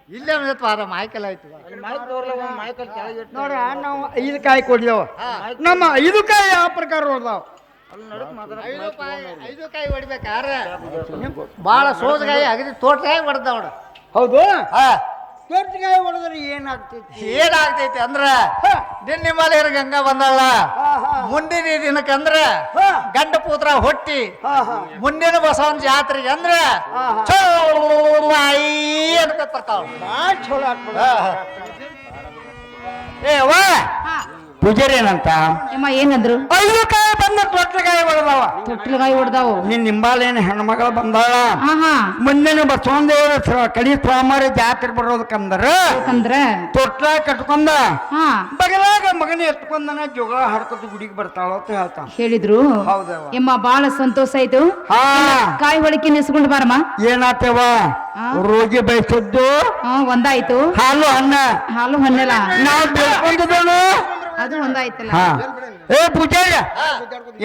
ಇಲ್ಲೇ ಅದ ಮಾಯ್ಕಲ್ ಆಯ್ತು ನೋಡ್ರ ನಾವು 5 ಕಾಯಿ ಕೊಡ್ದೇವ ನಮ್ಮ 5 ಕಾಯಿ ಯಾವ ಪ್ರಕಾರ ಹೊಡೆದಾವ 5 ಕಾಯಿ ಹೊಡಿಬೇಕಾರ ಬಾಳ ಸೋಜಗಾಯಿ ಅಗದಿ ತೋಟಗಾಯಿ ಹೊಡೆದ ನೋಡು ಹೌದು ತೋಟಗಾಯಿ ಹೊಡೆದ್ರೆ ಏನಾಗ್ತೈತಿ ಅಂದ್ರ ನಿಮ್ಮಲ್ಲಿ ಗಂಗಾ ಬಂದಾಳ ಮುಂದಿನ ದಿನಕ್ಕೆ ಅಂದ್ರ ಗಂಡ ಪೂತ್ರ ಹೊಟ್ಟಿ ಮುಂದಿನ ಬಸವನ ಜಾತ್ರೆಗೆ ಅಂದ್ರ ಅನ್ಕೊತ ಬರ್ತಾವ ಚಲೋ ಪೂಜಾರಿ ಏನಂತ ಎಮ್ಮ ಏನಂದ್ರು 5 ಕಾಯಿ ಬಂದ ತೊಟ್ಟಗಾಯಿ ಹೊಡೆದವ ತೊಟ್ಲಗಾಯಿ ಹೊಡೆದಾವು ನಿನ್ ನಿಂಬಾಲೇನು ಹೆಣ್ಮಗಳು ಬಂದಾಳ ಆಹಾ ಮುಂದಿನ ಬಸವನದೇವ್ರ ಕಡಿ ಸ್ವಾಮಾರಿ ಜಾತ್ರೆ ಬರೋದಕ್ಕಂದ್ರ ಯಾಕಂದ್ರ ತೊಟ್ಲ ಕಟ್ಕೊಂಡ ಹಾ ಬಗಲಾಗ ಮಗನ ಎತ್ಕೊಂಡನ ಜೋಗಳ ಹಡ್ಕೊತ ಗುಡಿಗೆ ಬರ್ತಾಳ ಅಂತ ಹೇಳ್ತಾನ ಹೇಳಿದ್ರು ಹೌದವ ಎಮ್ಮ ಬಾಳ ಸಂತೋಷ ಆಯ್ತು ಹಾ ಕಾಯಿ ಹೊಳಿಕೆ ನಿಸ್ಕೊಂಡು ಬಾರಮ್ಮ ಏನಾತವ ರೋಗಿ ಬಯಸಿದ್ದು ಒಂದಾಯ್ತು ಹಾಲು ಅನ್ನ ಹಾಲು ಹಣ್ಣೆಲ್ಲ ನಾವು ಬೇಡ್ಕೊಂಡಿದ್ದೇನು ಅದು ಒಂದಾಯ್ತಲ್ಲ ಹಾ ಏ ಪೂಜಾರಿ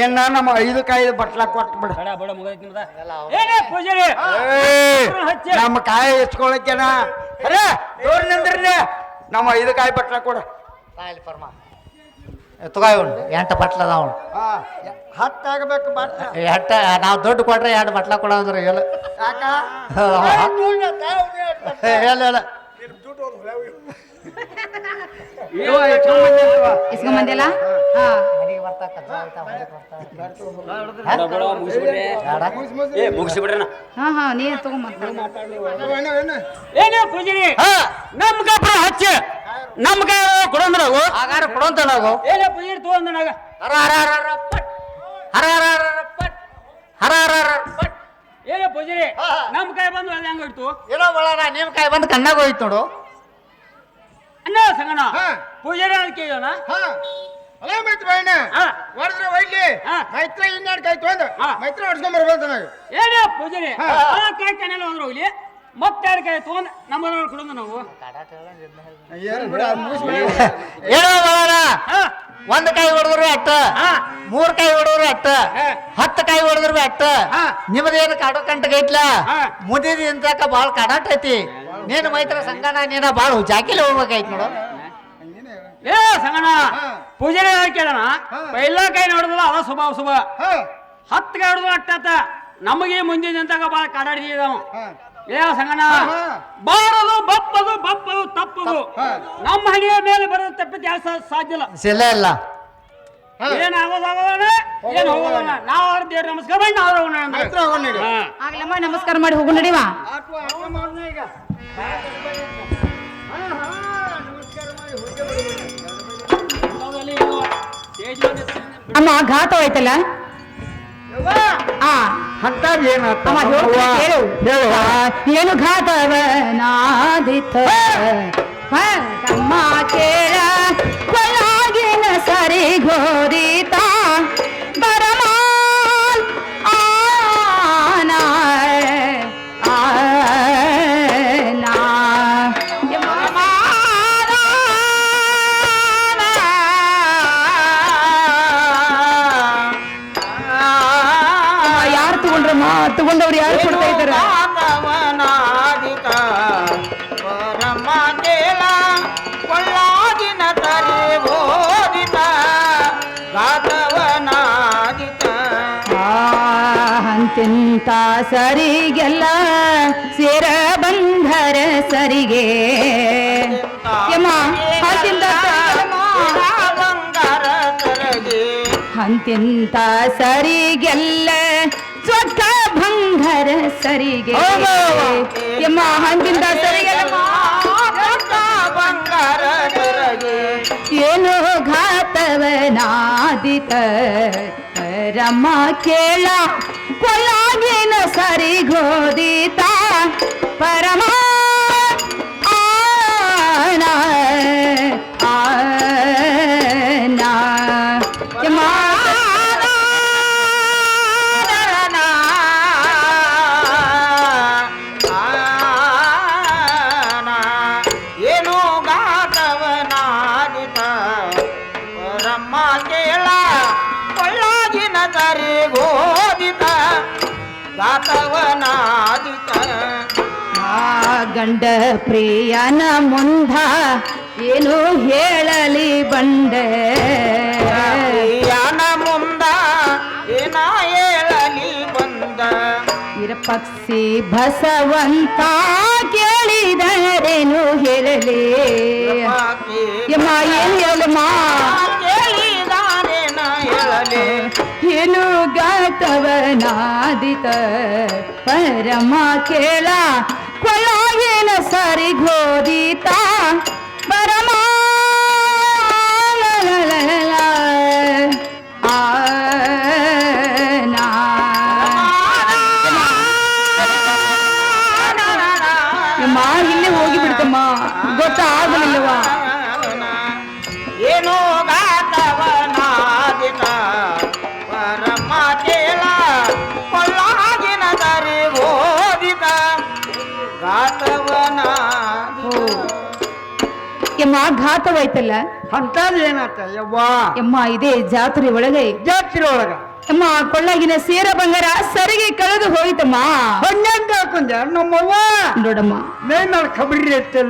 ಏನ ನಮ್ಮ 5 ಕಾಯಿ ಬಟ್ಲ ಕೊಟ್ಟು ಬಿಡ ಏನೇ ಪೂಜಾರಿ ನಮ್ಮ ಕಾಯಿ ಎತ್ಕೊಳಕೇನ ಅರೇ ದೂರ ನಿಂದ್ರಲಿ ನಮ್ಮ 5 ಕಾಯಿ ಬಟ್ಲ ಕೊಡ ತಗಾಯ್ ಎಂಟು ಬಟ್ಲ ಅದಾವ ಹತ್ತಾಗಬೇಕು ಬಟ್ಲ ಎಟ್ಟ ನಾವು ದುಡ್ಡು ಕೊಟ್ರೆ 2 ಬಟ್ಲ ಕೊಡೋದ್ರ ಹೇಳ ಯಾಕ ಹೇಳ ಇಸ್ಕೊಂಬಂದಿಲ್ಲ ಹಾ ಮುಗಿಸ್ಬಿಡ್ರಣ. ಹಾ ಹಾ ನೀ ತಗೊಂಬ ಏನೇ ಪೂಜಾರಿ ನಮ್ ಕಪ್ರ ಹಚ್ಚ ನಮ್ ಕೈ ಕೊಡಂದ್ರ ಆಗಾರ ಕೊಡೋಂತ ನಾವು ಏನೇ ಪೂಜಾರಿ ತಗೊಂಡ ನಾಗ ಏನೇ ಪೂಜಾರಿ ನಮ್ ಕೈ ಬಂದು ಅಲ್ಲಿ ಹೆಂಗ ಇಡ್ತು ಏನೋ ಬಳಾರ ನಿಮ್ ಕಾಯಿ ಬಂದು ಕಣ್ಣಾಗ ಹೋಯ್ತು ನೋಡು. ಅಣ್ಣ ಸಂಗಣ ಪೂಜಾರಿ ಅದಕ್ಕೆ ಹೇಳೋಣ ಅಲೇ ಮೈತ್ರ ಬಣ್ಣ ಹೊಡೆದ್ರೆ ಒಯ್ಲಿ ಮೈತ್ರ ಇನ್ನೆರಡು ಕಾಯಿ ತೊಂದು ಮೈತ್ರ ಹೊಡ್ಸ್ಕೊಂಡ್ ಬರ್ಬೇಕು ನಾವು. ಏನೇ ಪೂಜಾರಿ ಕಾಯಿ ಕಣ್ಣೆಲ್ಲ ಹೋದ್ರೆ ಹೋಗ್ಲಿ ಮತ್ತೆ ಎರಡು ಕಾಯಿ ತಗೊಂಡ್ ನಮ್ಮ ಕೊಡೋದು ನಾವು ಏನೋ ಬಳಾರ ಒಂದ್ ಕಾಯಿ ಹೊಡೆದ್ರು ಅಟ್ಟ 3 ಕಾಯಿ ಹೊಡೆದ್ರು ಅಟ್ಟ 10 ಕಾಯಿ ಹೊಡೆದ್ರು ಅಟ್ಟ ನಿಮ್ಮದೇನು ಕಾಡೋ ಕಂಟಗೈತ್ಲ ಮುದಿದ ಇಂತಕ ಬಾಳ ಕಡಾಟ ಐತಿ. ನೀನು ಮೈತ್ರ ಸಂಗನ ನೀನ ಬಾಳ ಜಾಕಿಲಿ ಹೋಗ್ಬೇಕಾಯ್ತು ನೋಡು. ಏ ಸಂಗಣ ಪೂಜಾರಿ ಕೇಳೋಣ ಪೈಲ ಕೈ ನೋಡಿದ್ರಲ್ಲ ಅದ ಶುಭ 10 ಕಾಯಿ ಹೊಡೆದ್ರು ಅಟ್ಟಾತ ನಮಗೆ ಮುಂದಿನ ನಿಂತಾಗ ಬಾಳ ಕಾಡಾಡಿದವ. ಏ ಸಂಗಣ ಬಾರದು ಬಪ್ಪದು ತಪ್ಪದು ನಮ್ಮ ಹಣಿಯ ಮೇಲೆ ಬರೋದು ತಪ್ಪಿದ್ದು ಯಾವ ಸಾಧ್ಯ ಇಲ್ಲ. ಇಲ್ಲ ಏನ್ ಆಗೋದಾಗೋಣ ಏನ್ ಹೋಗೋಣ ನಾವು ಅವ್ರ ದೇವ್ರ ನಮಸ್ಕಾರ ಮಾಡಿ ನಾವು ಹೋಗೋಣ. ಆಗ್ಲಮ್ಮ ನಮಸ್ಕಾರ ಮಾಡಿ ಹೋಗು ನಡಿವಾ. ಅಮ್ಮ ಘಾತವಾಯ್ತಲ್ಲ ಅಮ್ಮ ಹೇಳು ಏನು ಘಾತವನಾದಿತ ತಮ್ಮ ಕೇಳ ಕೊಲಾಗಿನ ಸರಿ ಘೋರಿತ ಬರಮಾಲ್ ಆನಾ ತಗೊಂಡವ್ರು ಯಾರು ಕೊಡ್ತಾ ಇದ್ದಾರೆ? ಅಂತಿಂತ ಸರಿಗೆಲ್ಲ ಸೇರ ಬಂಧರ ಸರಿಗೆ ಅಂತಿಂತ ಸರಿಗೆಲ್ಲ ಸ್ವತ್ತ ಭಂಗರ ಸರಿಗೆ ಎಮ್ಮ ಹಂಗಿಂದ ಸರಿಗೆ ಏನು ಘಾತವನಾದಿತ ರಮ ಕೇಳ ಕೊಲಾಗಿನ ಸರಿ ಗೋದಿತ ಪರಮ ಗಂಡ ಪ್ರಿಯನ ಮುಂದ ಏನು ಹೇಳಲಿ ಬಂಡೆ ಮುಂದ ಏನ ಹೇಳಲಿ ಬಂದ ಇರಪಕ್ಷಿ ಬಸವಂತ ಕೇಳಿದರೇನು ಹೇಳಲಿ ಯಮ್ಮ ಏನು ಹೇಳಮ್ಮ ಏನು ಗಾತವನಾದಿತ ಪರಮ ಕೇಳ ಕೊಲಾಗಿನ ಸರಿ ಘೋದಿತ ಪರಮ ಇಲ್ಲಿ ಹೋಗಿ ಬಿಡ್ತಮ್ಮ ಗೊತ್ತಾಗಲಿಲ್ಲವಾ ಏನೋ ಗಾತವನಾದಿತ ಪರಮ ಕೇಳ ಕೊಲ್ಲಾಗಿನ ದಾರಿ ಓದಿತ ಗಾತವನಾದಿತ ಯಮ್ಮ ಘಾತವಾಯ್ತಲ್ಲ ಅಂತದ್ ಏನಾತ ಯವ್ವಾ ಯಮ್ಮ ಇದೇ ಜಾತ್ರೆ ಒಳಗೆ ಅಮ್ಮ ಕೊಳ್ಳಾಗಿನ ಸೇರ ಬಂಗಾರ ಸರಿಗೆ ಕಳೆದು ಹೋಯ್ತಮ್ಮ ಹಂಗಂತ ಹಾಕೊಂಡ ನಮ್ಮವ್ವ ನೋಡಮ್ಮ ಮೇಲ್ ಖಬರಿ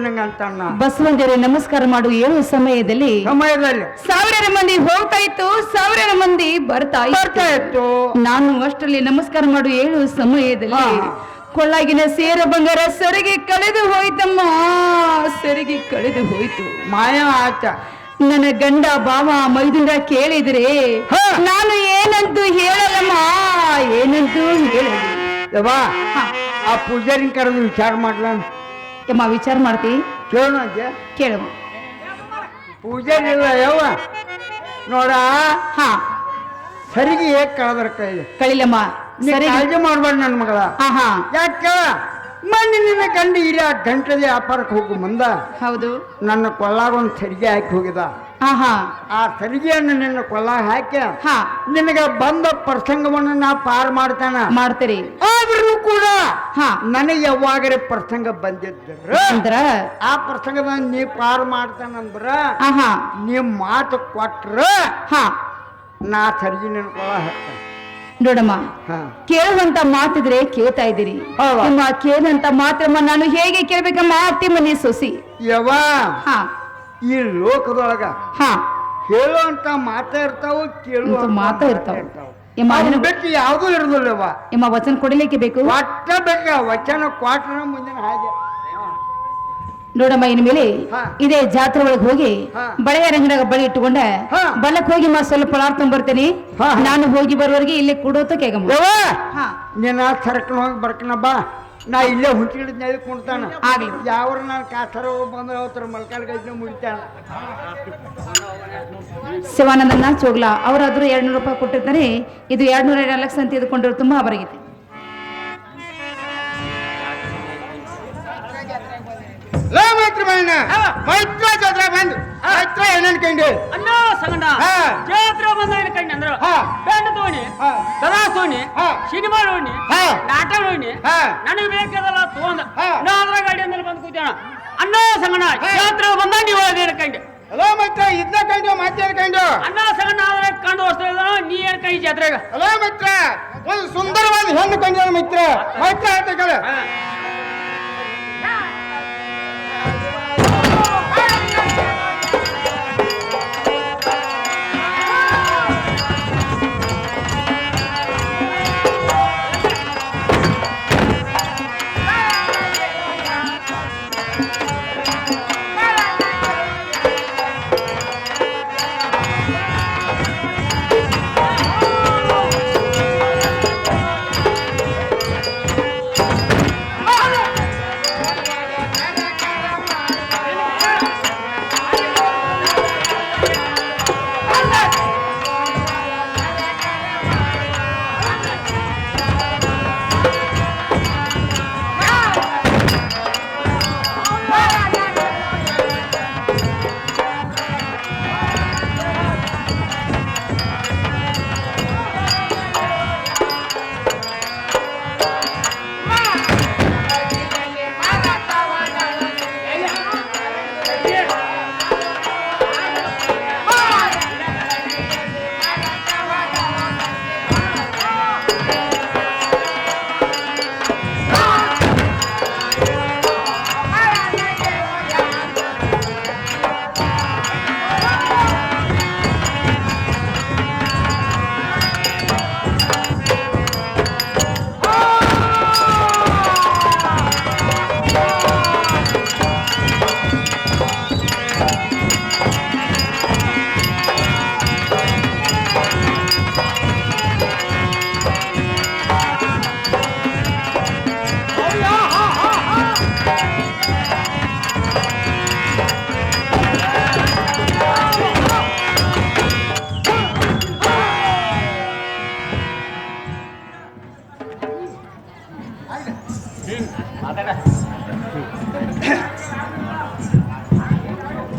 ನಂಗ ಅಂತ ಬಸವಂತರೇ ನಮಸ್ಕಾರ ಮಾಡು ಏಳು ಸಮಯದಲ್ಲಿ 1000 ಮಂದಿ ಹೋಗ್ತಾ ಇತ್ತು 1000 ಮಂದಿ ಬರ್ತಾ ಇತ್ತು ಇತ್ತು ನಾನು ಅಷ್ಟರಲ್ಲಿ ನಮಸ್ಕಾರ ಮಾಡು ಏಳು ಸಮಯದಲ್ಲಿ ಕೊಳ್ಳಾಗಿನ ಸೇರ ಬಂಗಾರ ಸರಿಗೆ ಕಳೆದು ಹೋಯ್ತಮ್ಮ, ಸರಿಗೆ ಕಳೆದು ಹೋಯ್ತು. ಮಾಯ ಆತ ನನ್ನ ಗಂಡ ಬಾವ ಮೈದುಂಡ ಕೇಳಿದ್ರೆ ನಾನು ಏನಂತೂ ಹೇಳಲ್ಲಮ್ಮ, ಏನಂತೂ ಹೇಳಲಿ. ಯವ್ವ ಆ ಪೂಜಾರಿನ ಕರೆದು ವಿಚಾರ ಮಾಡ್ಲ ಯಮ್ಮ ವಿಚಾರ ಮಾಡ್ತಿ? ಕೇಳೋಣ ಅಂತೆ. ಕೇಳಮ್ಮ. ಪೂಜಾರಿ ಇಲ್ಲ ಯವ್ವ ನೋಡ ಹಾ ಸರಿಗೆ ಹೇಗ್ ಕಳೆದ್ರ ಕೈ ಕಳಿಲಮ್ಮ. ನೀ ಸರಿ ಕಾಳಜಿ ಮಾಡ್ಬೇಡ ನನ್ನ ಮಗಳ. ಹಾ ಹಾ ಯಾಕ ಮೊನ್ನೆ ನಿನ್ನ ಗಂಡ ಇಲ್ಲಿ ಆ ಗಂಟದ ವ್ಯಾಪಾರಕ್ಕೆ ಹೋಗು ಮುಂದ ಹೌದು. ನನ್ನ ಕೊಳ್ಳಾಗ ಒಂದು ಸರಿಗೆ ಹಾಕಿ ಹೋಗಿದ. ಹಾ ಹಾ ಆ ಸರಿಗೆಯನ್ನು ನಿನ್ನ ಕೊಳ್ಳಾಗ ಹಾಕಿ ಹಾ ನಿನಗ ಬಂದ ಪ್ರಸಂಗವನ್ನು ನಾ ಪಾರ್ ಮಾಡ್ತಾನ ಮಾಡ್ತೀರಿ. ಆದ್ರೂ ಕೂಡ ಹಾ ನನಗೆ ಯಾವಾಗರೆ ಪ್ರಸಂಗ ಬಂದಿದ್ರ ಅಂದ್ರ ಆ ಪ್ರಸಂಗದ ನೀ ಪಾರ್ ಮಾಡ್ತಾನಂದ್ರ ಹಾ ಹಾ ನೀ ಮಾತು ಕೊಟ್ರ ಹಾ ನಾ ಸರಿಗೆ ನಿನ್ನ ಕೊಳ್ಳ ಹಾಕ್ತಾನೆ. ನೋಡಮ್ಮ, ಹಾ ಕೇಳುವಂತ ಮಾತಿದ್ರೆ ಕೇಳ್ತಾ ಇದ್ದೀರಿ. ಹೌದಾ? ನಿಮ್ಮ ಕೇಳಂತ ಮಾತ್ರಮ್ಮ ನಾನು ಹೇಗೆ ಕೇಳ್ಬೇಕಮ್ಮ? ಅತ್ತಿ ಮನೆ ಸೊಸಿ. ಯವ್ವ ಹಾ ಈ ಲೋಕದೊಳಗ ಹಾ ಹೇಳುವಂತ ಮಾತಾ ಇರ್ತಾವ, ಕೇಳುವಂತ ಮಾತಾ ಇರ್ತಾವ. ಯಮ್ಮ ಅದನ್ನ ಬಿಟ್ಟು ಯಾವ್ದು ಇರುದಿಲ್ಲವ್ವ. ಯಮ್ಮ ವಚನ ಕೊಡಲಿಕ್ಕೆ ಬೇಕು. ಒಟ್ಟ ಬೇಕ ವಚನ ಕ್ವಾಟ್ರ ಮುಂದಿನ ಹಾಗೆ. ನೋಡಮ್ಮ, ಇನ್ಮೇಲೆ ಹಾ. ಇದೇ ಜಾತ್ರೆ ಒಳಗೆ ಹೋಗಿ ಹಾ. ಬಳೆಯ ರಂಗದಾಗ ಬಳಿ ಇಟ್ಟುಕೊಂಡ ಹಾ. ಬಲಕ್ ಹೋಗಿ ಸ್ವಲ್ಪ ಪಳಾರ್ ತೊಂಬರ್ತೇನೆ. ಹಾ. ನಾನು ಹೋಗಿ ಬರುವವರೆಗೆ ಇಲ್ಲಿ ಕೊಡೋತ ಕೇಗಮ್ಮ. ಯವ್ವ ಹಾ ನೀನ ಸರ್ಕನ್ ಹೋಗಿ ಬರ್ಕನ ಬಾ, ನಾ ಇಲ್ಲೇ ಹುಂಚಿಡಿದ್ ನೆಲೆ ಕುಣ್ತಾನ. ಆಗ್ಲಿ. ಯಾವ್ರ ನಾನು ಕಾಸರ ಬಂದ್ರೆ ಅವತ್ತರ ಮಲ್ಕಾಲ್ ಗಜ್ಜೆ ಮುಡಿತಾನ. ಶಿವಾನಂದನ ಚೋಗ್ಲಾ ಅವರಾದ್ರೂ 200 ರೂಪಾಯಿ ಕೊಟ್ಟಿರ್ತಾರೆ. ಇದು 204 ಅಂತ ತೆಗೆದುಕೊಂಡಿರೋ ತುಂಬಾ ಅವರಿಗಿದೆ. ಮೈತ್ರ ಜಾತ್ರೆ ಬಂದು ಮೈತ್ರ ಏನೇನ್ ಕಂಡು ಅಣ್ಣ ಸಂಗಣ್ಣ ಹಾ. ಜಾತ್ರೆ ಬಂದ ಕಣ್ಣಿ ಅಂದ್ರ ಹಾ. ಬೆಂಡ ತೋಣಿ ಹಾ. ದರಾ ತೋಣಿ ಹಾ. ಸಿನಿಮಾ ನೋಣಿ ಹಾ. ನಾಟಕ ನೋಣಿ ಹಾ. ನನಗೆ ಬೇಕಾದಲ್ಲ ತಗೊಂಡ ಹಾ. ನಾ ಅದ್ರ ಗಾಡಿ ಅಂದ್ರೆ ಬಂದು ಕೂತ್ಯಾಣ. ಅಣ್ಣ ಸಂಗಣ್ಣ ಹಾ. ಜಾತ್ರೆ ಬಂದ ನೀವು ಅದೇನು ಕಂಡು ಹಲೋ ಮೈತ್ರ ಇದನ್ನ ಕಂಡು ಮತ್ತೇನ್ ಕಂಡು? ಅಣ್ಣ ಸಂಗಣ್ಣ ಆದ್ರೆ ಕಂಡು ವಸ್ತು ನೀ ಏನ್ ಕೈ ಜಾತ್ರೆಗ ಹಲೋ ಮಿತ್ರ ಒಂದು ಸುಂದರವಾದ ಹೆಣ್ಣು ಕಂಡ ಮಿತ್ರ ಮೈತ್ರ ಅಂತ ಕೇಳ.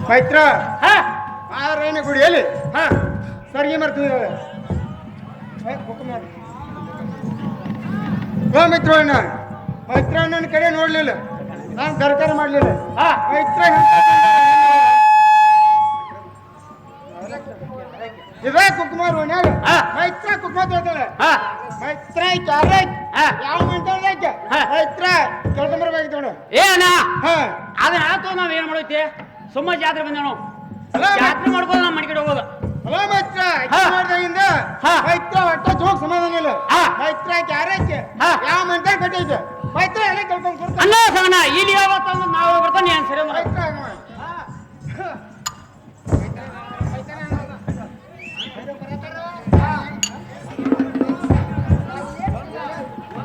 ಮೈತ್ರ ಆರೇನ ಗುಡಿಯಲ್ಲಿ ಸರ್ಗಿ ಮಾಡ್ತಿದ್ದೀರ ಮಿತ್ರ ಮೈತ್ರ ನನ್ನ ಕಡೆ ನೋಡ್ಲಿಲ್ಲ, ನಾನು ಕರ್ಕರ ಮಾಡ್ಲಿಲ್ಲ. ಮೈತ್ರ ಇದ ಕುಕ್ಕುಮಾರ್ ಓಣ್ಯಾಗ ಮೈತ್ರ ಕುಕ್ಕುಮ ತೊಳ್ತಾಳೆ. ಮೈತ್ರ ಯಾವ ಮಂಟಾಡ್ದಕ್ಕೆ ಮೈತ್ರ ಕೇಳ್ಕೊಂಬರ್ಬೇಕು ನೋಡು. ಏನ ಅದನ್ನ ಆತು ನಾವ್ ಏನ್ ಮಾಡೈತಿ? ಸುಮ್ಮ ಜಾತ್ರೆ ಬಂದೇವ್ ನಾವು. ಜಾತ್ರೆ ಮಾಡ್ಕೋದು ನಾವು ಮಡಿಕಡೆ ಹೋಗೋದು. ಹಲೋ ಮೈತ್ರ ಮಾಡ್ದಾಗಿಂದ ಮೈತ್ರ ಒಟ್ಟ ಜೋಗ್ ಸಮಾಧಾನ ಇಲ್ಲ. ಮೈತ್ರ ಕ್ಯಾರಕ್ಕೆ